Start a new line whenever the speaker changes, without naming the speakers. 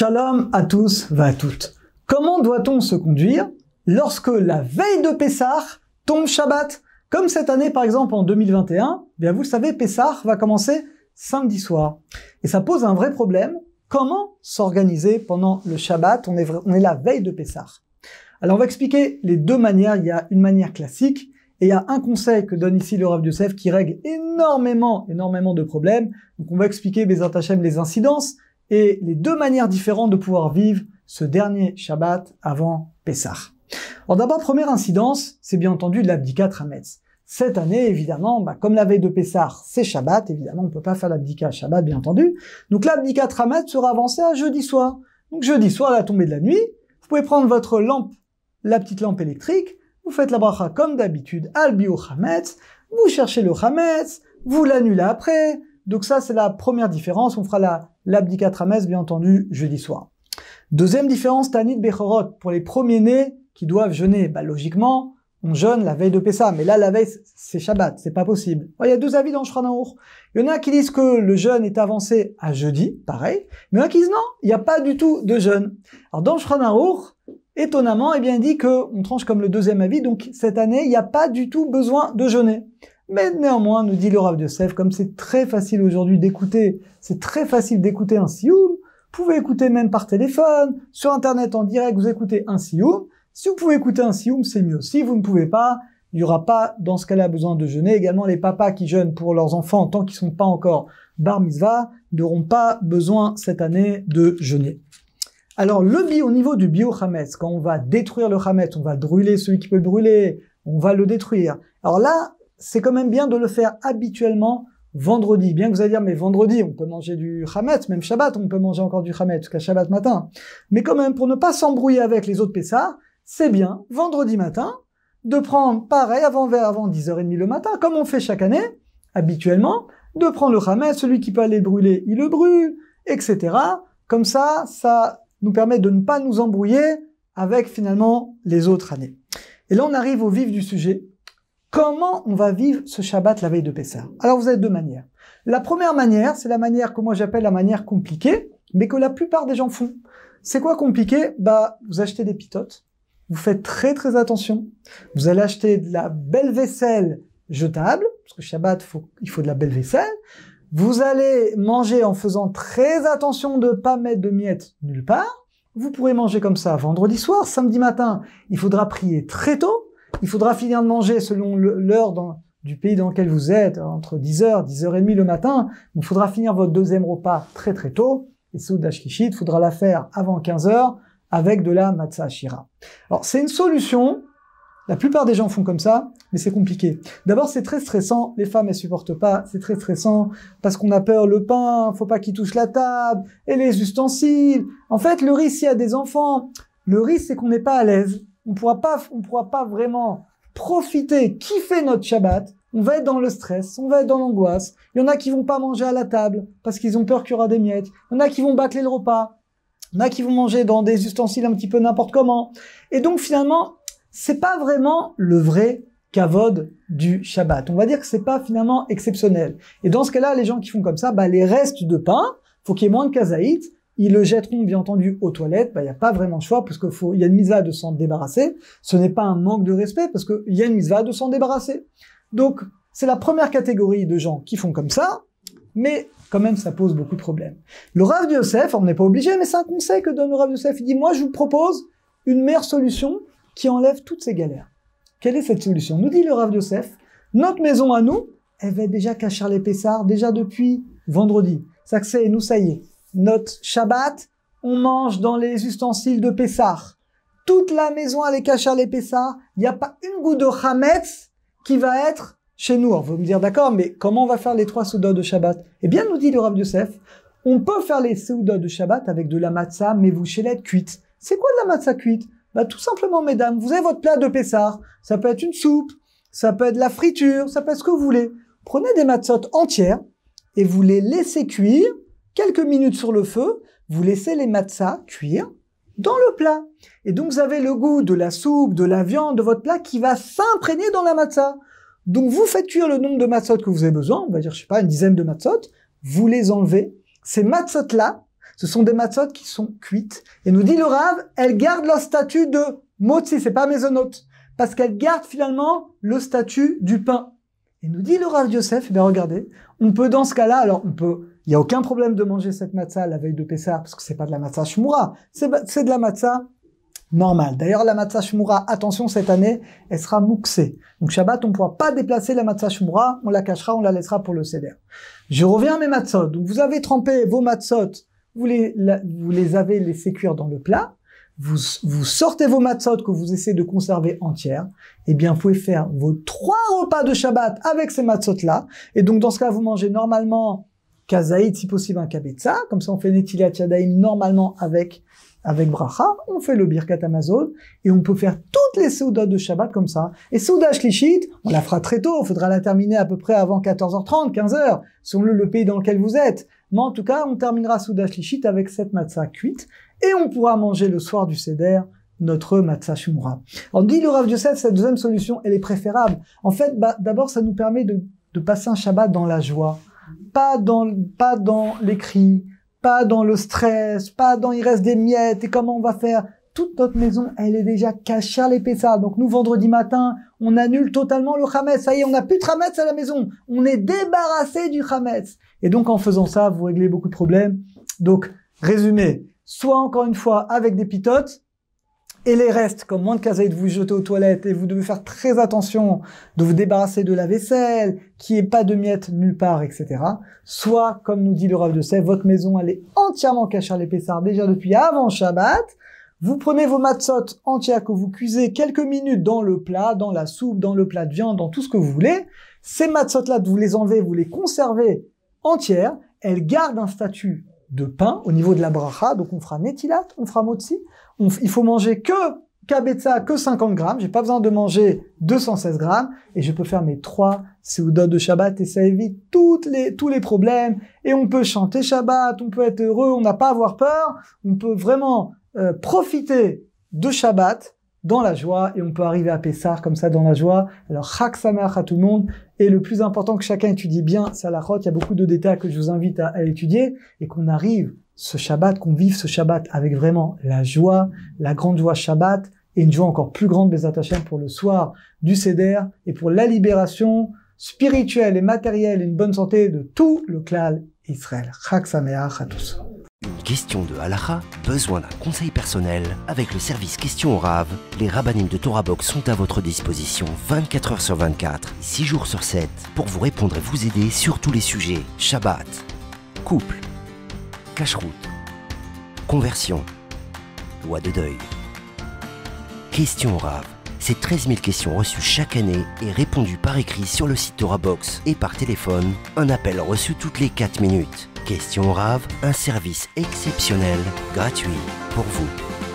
Shalom à tous et à toutes. Comment doit-on se conduire lorsque la veille de Pessah tombe Shabbat? Comme cette année par exemple en 2021, bien vous le savez, Pessah va commencer samedi soir. Et ça pose un vrai problème. Comment s'organiser pendant le Shabbat? On est la veille de Pessah. Alors on va expliquer les deux manières. Il y a une manière classique et il y a un conseil que donne ici le Rav Yosef qui règle énormément de problèmes. Donc on va expliquer Bezrat Hashem les incidences et les deux manières différentes de pouvoir vivre ce dernier Shabbat avant Pessah. Alors d'abord, première incidence, c'est bien entendu l'abdikat Hametz. Cette année, évidemment, comme la veille de Pessah, c'est Shabbat, évidemment, on ne peut pas faire l'abdikat Shabbat, bien entendu. Donc l'abdikat Hametz sera avancé à jeudi soir. Donc jeudi soir, à la tombée de la nuit, vous pouvez prendre votre lampe, la petite lampe électrique, vous faites la bracha comme d'habitude, al bio Hametz, vous cherchez le Hametz, vous l'annulez après. Donc ça, c'est la première différence. On fera l'abdikat Hametz, bien entendu, jeudi soir. Deuxième différence, Tanit Bechorot. Pour les premiers-nés qui doivent jeûner, logiquement, on jeûne la veille de Pessah. Mais là, la veille, c'est Shabbat. C'est pas possible. Il y a deux avis dans Shulchan Aruch. Il y en a qui disent que le jeûne est avancé à jeudi, pareil. Mais il y en a qui disent non, il n'y a pas du tout de jeûne. Alors dans Shulchan Aruch, étonnamment, il dit qu'on tranche comme le deuxième avis. Donc cette année, il n'y a pas du tout besoin de jeûner. Mais néanmoins, nous dit le Rav Yosef, comme c'est très facile aujourd'hui d'écouter, c'est très facile d'écouter un sioum, vous pouvez écouter même par téléphone, sur internet en direct, vous écoutez un sioum. Si vous pouvez écouter un sioum, c'est mieux. Si vous ne pouvez pas, il n'y aura pas dans ce cas-là besoin de jeûner. Également, les papas qui jeûnent pour leurs enfants, tant qu'ils ne sont pas encore bar mitzvah, n'auront pas besoin cette année de jeûner. Alors, au niveau du bio Hametz, quand on va détruire le Hametz, on va brûler celui qui peut le brûler, on va le détruire. Alors là, c'est quand même bien de le faire habituellement vendredi. Bien que vous allez dire, mais vendredi, on peut manger du Hametz, même Shabbat, on peut manger encore du Hametz jusqu'à Shabbat matin. Mais quand même, pour ne pas s'embrouiller avec les autres Pessah, c'est bien, vendredi matin, de prendre pareil, avant 10h30 le matin, comme on fait chaque année, habituellement, de prendre le Hametz, celui qui peut aller le brûler, il le brûle, etc. Comme ça, ça nous permet de ne pas nous embrouiller avec finalement les autres années. Et là, on arrive au vif du sujet. Comment on va vivre ce Shabbat la veille de Pessah? Alors vous avez deux manières. La première manière, c'est la manière que moi j'appelle la manière compliquée, mais que la plupart des gens font. C'est quoi compliqué? Vous achetez des pitotes, vous faites très attention, vous allez acheter de la belle vaisselle jetable, parce que Shabbat, il faut de la belle vaisselle, vous allez manger en faisant très attention de ne pas mettre de miettes nulle part, vous pourrez manger comme ça vendredi soir, samedi matin, il faudra prier très tôt, il faudra finir de manger selon l'heure du pays dans lequel vous êtes, entre 10h, 10h30 le matin. Il faudra finir votre deuxième repas très tôt. Et Seuda Shlichit, il faudra la faire avant 15h avec de la matzah shira. Alors c'est une solution. La plupart des gens font comme ça, mais c'est compliqué. D'abord, c'est très stressant. Les femmes, elles supportent pas. C'est très stressant parce qu'on a peur. Le pain, faut pas qu'il touche la table et les ustensiles. En fait, le risque, s'il y a des enfants, le risque, c'est qu'on n'est pas à l'aise. On pourra pas vraiment profiter, kiffer notre Shabbat. On va être dans le stress, on va être dans l'angoisse. Il y en a qui vont pas manger à la table parce qu'ils ont peur qu'il y aura des miettes. Il y en a qui vont bâcler le repas. Il y en a qui vont manger dans des ustensiles un petit peu n'importe comment. Et donc finalement, c'est pas vraiment le vrai kavod du Shabbat. On va dire que c'est pas finalement exceptionnel. Et dans ce cas-là, les gens qui font comme ça, les restes de pain, faut qu'il y ait moins de kazaït. Ils le jetteront bien entendu aux toilettes. Il n'y a pas vraiment de choix parce il y a une mitzvah de s'en débarrasser. Ce n'est pas un manque de respect parce qu'il y a une mitzvah de s'en débarrasser. Donc, c'est la première catégorie de gens qui font comme ça, mais quand même, ça pose beaucoup de problèmes. Le Rav Yosef, on n'est pas obligé, mais c'est un conseil que donne le Rav Yosef. Il dit, moi, je vous propose une meilleure solution qui enlève toutes ces galères. Quelle est cette solution? Nous dit le Rav Yosef, notre maison à nous, elle va déjà cacher les Pessah déjà depuis vendredi. Ça que c'est, nous, ça y est. Notre Shabbat, on mange dans les ustensiles de Pessah. Toute la maison, elle est cachée les Pessah. Il n'y a pas une goutte de Hametz qui va être chez nous. Alors, vous me dire, d'accord, mais comment on va faire les 3 seudot de Shabbat? Eh bien, nous dit le Rav Yosef, on peut faire les seudot de Shabbat avec de la matzah, mais vous chez cuite. C'est quoi de la matzah cuite? Tout simplement, mesdames, vous avez votre plat de Pessah. Ça peut être une soupe, ça peut être de la friture, ça peut être ce que vous voulez. Prenez des matzot entières et vous les laissez cuire quelques minutes sur le feu, vous laissez les matzahs cuire dans le plat. Et donc, vous avez le goût de la soupe, de la viande, de votre plat qui va s'imprégner dans la matzah. Donc, vous faites cuire le nombre de matzot que vous avez besoin, on va dire, je sais pas, une dizaine de matzot, vous les enlevez. Ces matzot-là, Ce sont des matzot qui sont cuites. Et nous dit le Rav, elles gardent leur statut de motzi, c'est pas maisonnote. Parce qu'elles gardent finalement le statut du pain. Et nous dit le Rav Yosef, eh bien regardez, on peut dans ce cas-là, alors il n'y a aucun problème de manger cette matzah la veille de Pessah, parce que c'est pas de la matzah shmura, c'est de la matzah normale. D'ailleurs, la matzah shmura, attention, cette année, elle sera mouxée. Donc Shabbat, on ne pourra pas déplacer la matzah shmura, on la cachera, on la laissera pour le seder. Je reviens à mes matzot. Donc vous avez trempé vos matzot, vous les avez laissés cuire dans le plat, vous sortez vos matzot que vous essayez de conserver entières, eh bien, vous pouvez faire vos 3 repas de Shabbat avec ces matzot-là. Et donc, dans ce cas, vous mangez normalement kazaït, si possible un kabetza. Comme ça, on fait netilat yadayim normalement avec bracha. On fait le birkat hamazon. Et on peut faire toutes les seudas de Shabbat comme ça. Et seuda shlishit, on la fera très tôt. Il faudra la terminer à peu près avant 14h30, 15h, selon le pays dans lequel vous êtes. Mais en tout cas, on terminera seuda shlishit avec cette matzah cuite. Et on pourra manger le soir du seder notre matzah shumura. Alors, dit le Rav Yosef, cette deuxième solution, elle est préférable. En fait, d'abord, ça nous permet de passer un Shabbat dans la joie. Pas dans les cris, pas dans le stress, pas dans il reste des miettes et comment on va faire. Toute notre maison, elle est déjà cachée à l'épaisseur. Donc nous, vendredi matin, on annule totalement le chametz. Ça y est, on n'a plus de chametz à la maison. On est débarrassé du chametz. Et donc, en faisant ça, vous réglez beaucoup de problèmes. Donc, résumé, soit encore une fois avec des pitotes, et les restes, comme moins de kazaït, vous jetez aux toilettes et vous devez faire très attention de vous débarrasser de la vaisselle, qu'il n'y ait pas de miettes nulle part, etc. Soit, comme nous dit le Rav Yosef, votre maison, elle est entièrement cachée à l'épaisseur déjà depuis avant Shabbat. Vous prenez vos matzot entières que vous cuisez quelques minutes dans le plat, dans la soupe, dans le plat de viande, dans tout ce que vous voulez. Ces matzot-là, vous les enlevez, vous les conservez entières. Elles gardent un statut de pain au niveau de la bracha. Donc on fera netilat, on fera motzi. Il faut manger que kabetza, que 50 grammes. J'ai pas besoin de manger 216 grammes. Et je peux faire mes 3 seudot de Shabbat et ça évite tous les problèmes. Et on peut chanter Shabbat, on peut être heureux, on n'a pas à avoir peur. On peut vraiment profiter de Shabbat dans la joie et on peut arriver à Pessah comme ça dans la joie. Alors, Chag Sameach à tout le monde. Et le plus important que chacun étudie bien, c'est la halachot. Il y a beaucoup de détails que je vous invite à étudier et qu'on arrive ce Shabbat, qu'on vive ce Shabbat avec vraiment la joie, la grande joie Shabbat et une joie encore plus grande des attachés pour le soir du Seder et pour la libération spirituelle et matérielle et une bonne santé de tout le klal Israël. Chag Sameach à tous.
Une question de halakha, besoin d'un conseil personnel? Avec le service Question au Rav, les rabbanim de Torah Box sont à votre disposition 24 heures sur 24, 6 jours sur 7, pour vous répondre et vous aider sur tous les sujets. Shabbat, couple, cacheroute, conversion, loi de deuil. Question au Rav, c'est 13 000 questions reçues chaque année et répondues par écrit sur le site Torah Box et par téléphone, un appel reçu toutes les 4 minutes. Question au Rav, un service exceptionnel, gratuit pour vous.